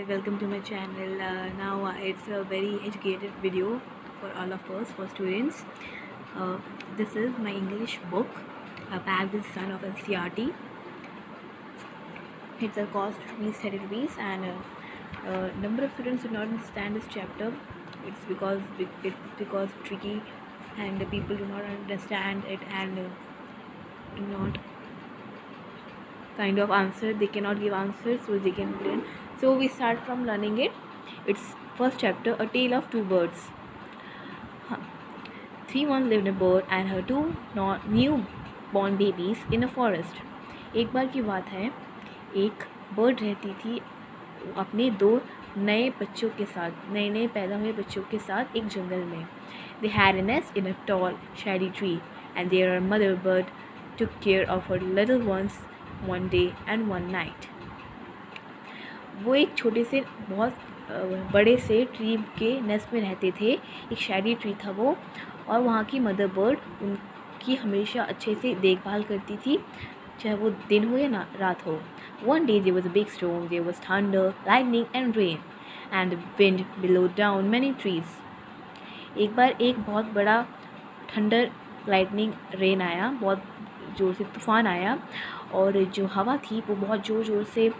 welcome to my channel. Now it's a very educated video for all of us, for students. This is my English book, Packed with Son of NCERT. It's a cost rupees 30 rupees, and number of students do not understand this chapter. It's because tricky, and the people do not understand it and do not kind of answer. They cannot give answers, so they can learn. So we start from learning it. It's first chapter, A Tale of Two Birds. Three once lived a bird and her two new-born babies in a forest. एक बार की बात है, एक bird रहती थी अपने दो नए बच्चों के साथ, नए पैदा हुए बच्चों के साथ एक जंगल में. They had a nest in a tall, shady tree, and their mother bird took care of her little ones one day and one night. वो एक छोटे से बहुत बड़े से ट्री के नेस्ट में रहते थे. एक शैडी ट्री था वो, और वहाँ की मदर बर्ड उनकी हमेशा अच्छे से देखभाल करती थी, चाहे वो दिन हो या रात हो. One day there was a big storm. There was thunder, lightning and rain, and the wind blew down many trees. एक बार एक बहुत बड़ा थंडर, लाइटनिंग, रेन आया, बहुत ज़ोर से तूफ़ान आया, और जो हवा थी वो बहुत ज़ोर से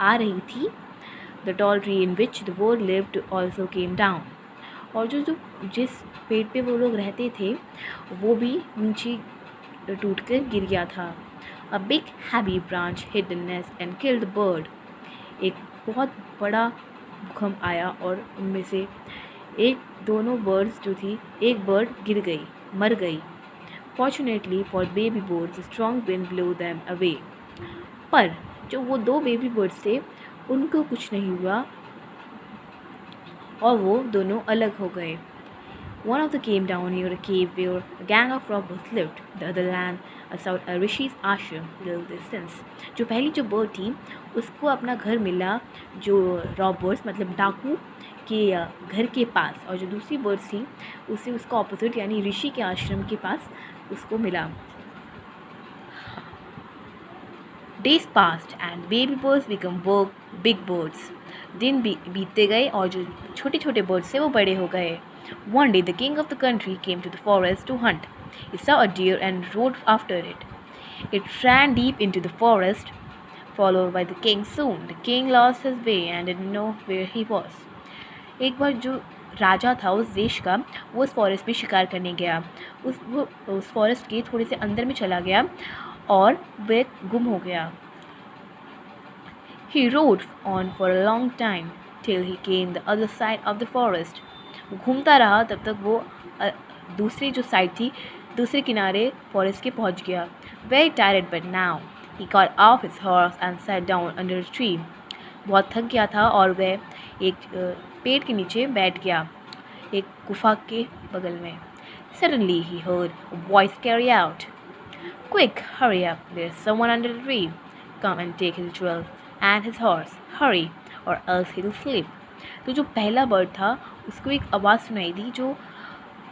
आ रही थी. The tall tree in which the bird lived also came down. और जिस पेड़ पे वो लोग रहते थे वो भी नीचे टूटकर गिर गया था. A big heavy branch hit the nest and killed the bird. एक बहुत बड़ा भूकंप आया और उनमें से दोनों बर्ड्स जो थी, एक बर्ड गिर गई, मर गई. Fortunately for baby birds, a strong wind blew them away. पर जो वो दो बेबी बर्ड्स थे उनको कुछ नहीं हुआ और वो दोनों अलग हो गए. One of them came down near a cave where a gang of robbers lived. The other land sought a Rishi's ashram little distance. जो पहली जो बर्ड थी उसको अपना घर मिला जो रॉबर्स मतलब डाकू के घर के पास, और जो दूसरी बर्ड थी उसे उसका ऑपोजिट यानी ऋषि के आश्रम के पास उसको मिला. Days passed and baby birds became big birds. दिन बीतते गए और जो छोटे छोटे बर्ड्स थे वो बड़े हो गए. One day the king of the country came to the forest to hunt. He saw a deer and rode after it. It ran deep into the forest, followed by the king. Soon the king lost his way and didn't know where he was. एक बार जो राजा था उस देश का, वो उस forest में शिकार करने गया. उस फॉरेस्ट के थोड़े से अंदर में चला गया और वह गुम हो गया. He rode on for a long time till he came the other side of the forest. वो घूमता रहा तब तक वो दूसरी जो साइड थी, दूसरे किनारे फॉरेस्ट के पहुंच गया. Very tired but now he got off his horse and sat down under a tree. बहुत थक गया था और वह एक पेड़ के नीचे बैठ गया, एक गुफा के बगल में. Suddenly he heard a voice carry out, "Quick, hurry up! There's someone under the tree. Come and take his jewels and his horse. Hurry, or else he'll sleep." तो जो पहला बर्ड था उसको एक आवाज़ सुनाई दी जो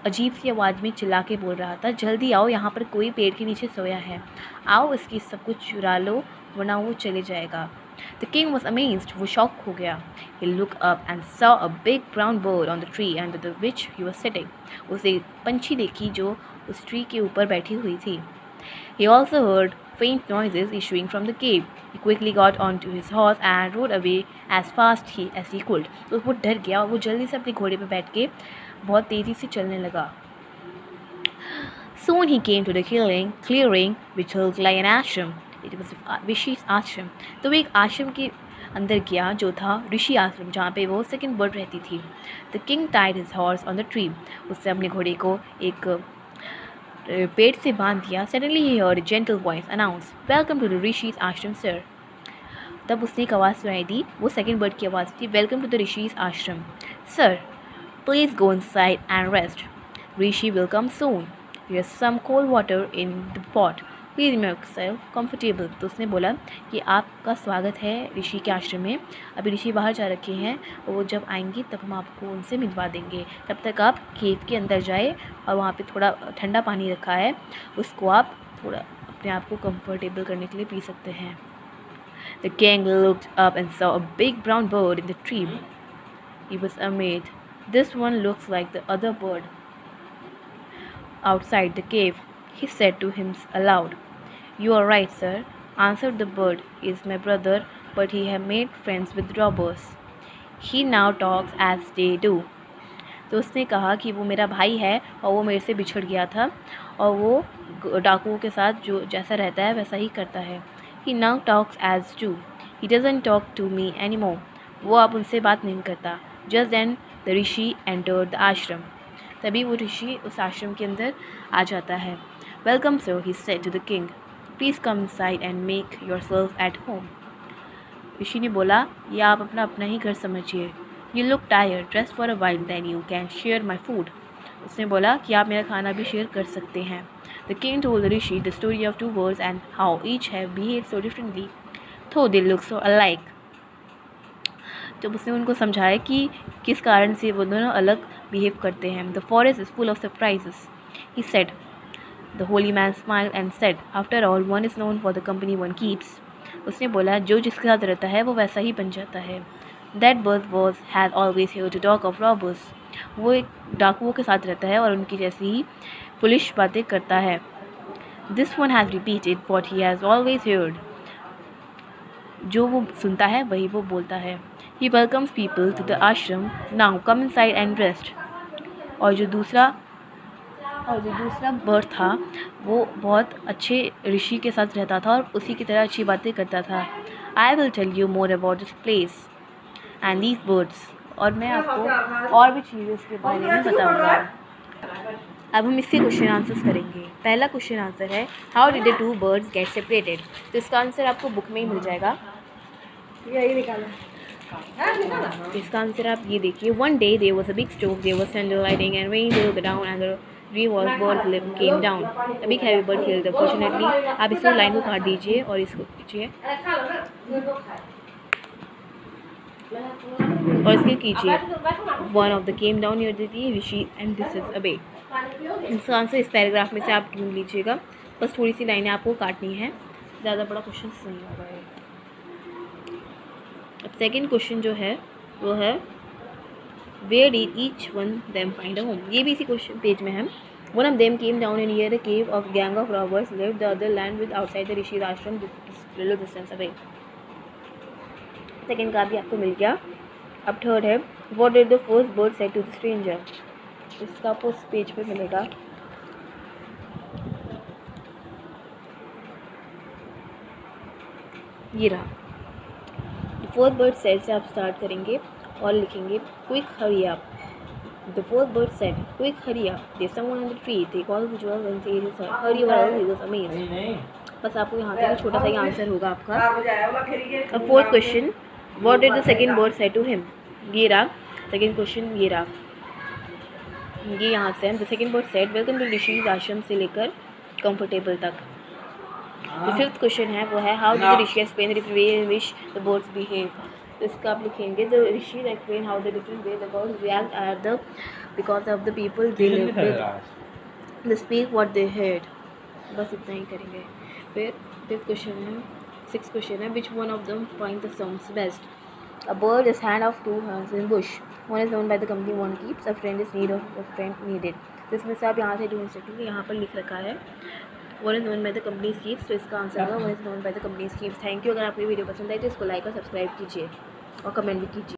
अजीब सी आवाज़ में चिल्ला के बोल रहा था, "जल्दी आओ, यहाँ पर कोई पेड़ के नीचे सोया है. आओ इसकी सब कुछ चुरा लो वरना वो चले जाएगा." The king was amazed. वो शॉक हो गया. He looked up and saw a big brown bird on the tree under which he was sitting. उसे पंछी देखी जो उस ट्री के ऊपर बैठी हुई थी. He also heard faint noises issuing from the cave. He quickly got onto his horse and rode away as fast as he could. तो वो डर गया और वो जल्दी से अपने घोड़े पर बैठ के बहुत तेज़ी से चलने लगा. Soon he came to the clearing which looked like an ashram. It was Rishi's ashram. तो वो एक आश्रम के अंदर गया जो था ऋषि आश्रम, जहाँ पे वो सेकंड बर्ड रहती थी. The king tied his horse on the tree. उससे अपने घोड़े को एक पेड़ से बांध दिया. Suddenly he heard a gentle voice announce, "Welcome to the Rishi's ashram, sir." तब उसने एक आवाज़ सुनाई दी, वो सेकंड बर्ड की आवाज़ थी. "Welcome to the Rishi's ashram. Sir, please go inside and rest. Rishi will come soon. There's some cold water in the pot. Please make yourself comfortable." तो उसने बोला कि आपका स्वागत है ऋषि के आश्रम में. अभी ऋषि बाहर जा रखे हैं और वो जब आएंगे तब हम आपको उनसे मिलवा देंगे. तब तक आप केव के अंदर जाए और वहाँ पे थोड़ा ठंडा पानी रखा है, उसको आप थोड़ा अपने आप को कंफर्टेबल करने के लिए पी सकते हैं. The king looked up and saw a big brown bird in the tree. He was amazed. This one looks like the other bird outside the cave, he said to him aloud. You are right, sir, answered the bird. He is my brother, but he has made friends with robbers. He now talks as they do. तो उसने कहा कि वो मेरा भाई है और वो मेरे से बिछड़ गया था और वो डाकुओं के साथ जो जैसा रहता है वैसा ही करता है. He now talks as do. He doesn't talk to me anymore. वो अब उनसे बात नहीं करता. Just then the rishi entered the ashram. तभी वो ऋषि उस आश्रम के अंदर आ जाता है. Welcome sir, he said to the king. Please come inside and make yourself at home. ऋषि ने बोला, ये आप अपना ही घर समझिए. You look tired. Rest for a while, then you can share my food. उसने बोला कि आप मेरा खाना भी शेयर कर सकते हैं. The king told the rishi the story of two birds and how each have behaved so differently, though they look so alike. जब उसने उनको समझाया कि किस कारण से वो दोनों अलग बिहेव करते हैं. The forest is full of surprises, he said. The holy man smiled and said, after all, one is known for the company one keeps. उसने बोला, जो जिसके साथ रहता है वो वैसा ही बन जाता है. That bird has always heard to talk of robbers. वो एक डाकुओं के साथ रहता है और उनकी जैसी ही पुलिस बातें करता है. This one has repeated what he has always heard. जो वो सुनता है वही वो बोलता है. He welcomes people to the ashram. Now come inside and rest. और जो दूसरा बर्ड था वो बहुत अच्छे ऋषि के साथ रहता था और उसी की तरह अच्छी बातें करता था. I will tell you more about this place and these birds. और मैं आपको और भी चीज़ें इसके बारे में बताऊंगा. अब हम इसके क्वेश्चन आंसर्स करेंगे. पहला क्वेश्चन आंसर है, how did the two birds get separated. तो इसका आंसर आपको बुक में ही मिल जाएगा. इसका आंसर आप ये देखिए. One day there was a big storm, there was thunder, lightning and rain rolled down and the tree was bird came down. A big heavy bird killed them. Fortunately, आप इसको line को काट दीजिए और इसको कीजिए और इसके कीजिए. One of the came down near the Rishi and this is a bay. इसका आंसर इस पैराग्राफ में से आप ढूंढ लीजिएगा. बस थोड़ी सी लाइनें आपको काटनी है, ज़्यादा बड़ा क्वेश्चन नहीं होगा ये. अब सेकेंड क्वेश्चन जो है वो है, where did each one them find a home. ये भी इसी क्वेश्चन पेज में है. One of them came down in near the cave of gang of robbers lived, the other land with outside the Rishi ashram little distance away. Second का भी आपको मिल गया. अब थर्ड है, what did the first bird said to the stranger. इसका आपको उस page पे मिलेगा. ये रहा. फोर्थ बर्ड सेड से आप स्टार्ट करेंगे और लिखेंगे quick hurry up. The fourth bird said quick hurry up, there someone on the tree, they called the jewel and said his hurry up, he was amazed. बस आपको यहाँ पे छोटा सा ही आंसर होगा आपका. अब fourth question, what did the second bird said to him. ये रहा सेकंड क्वेश्चन. ये रहा, ये यहाँ से the second bird said welcome to Rishi's ashram से लेकर कंफर्टेबल तक. द फिफ्थ क्वेश्चन है वो है, how did the Rishi explain the different way in which the birds behave. तो इसका आप लिखेंगे, the Rishi explain how the different way the birds react at the because of the people they live with, the speak what they heard. बस इतना ही करेंगे. फिर fifth question है, six question है, which one of them find the sounds best. A bird is hand of two hands in bush. One is known by the company one keeps. A friend is need of a friend needed. तो इसमें से आप यहाँ से ढूंढ सकते हैं. यहाँ पर लिख रखा है one is known by the company keeps. तो इसका आंसर होगा one is known by the company keeps. Thank you. अगर आपको वीडियो पसंद आई तो इसको लाइक और सब्सक्राइब कीजिए और कमेंट भी कीजिए.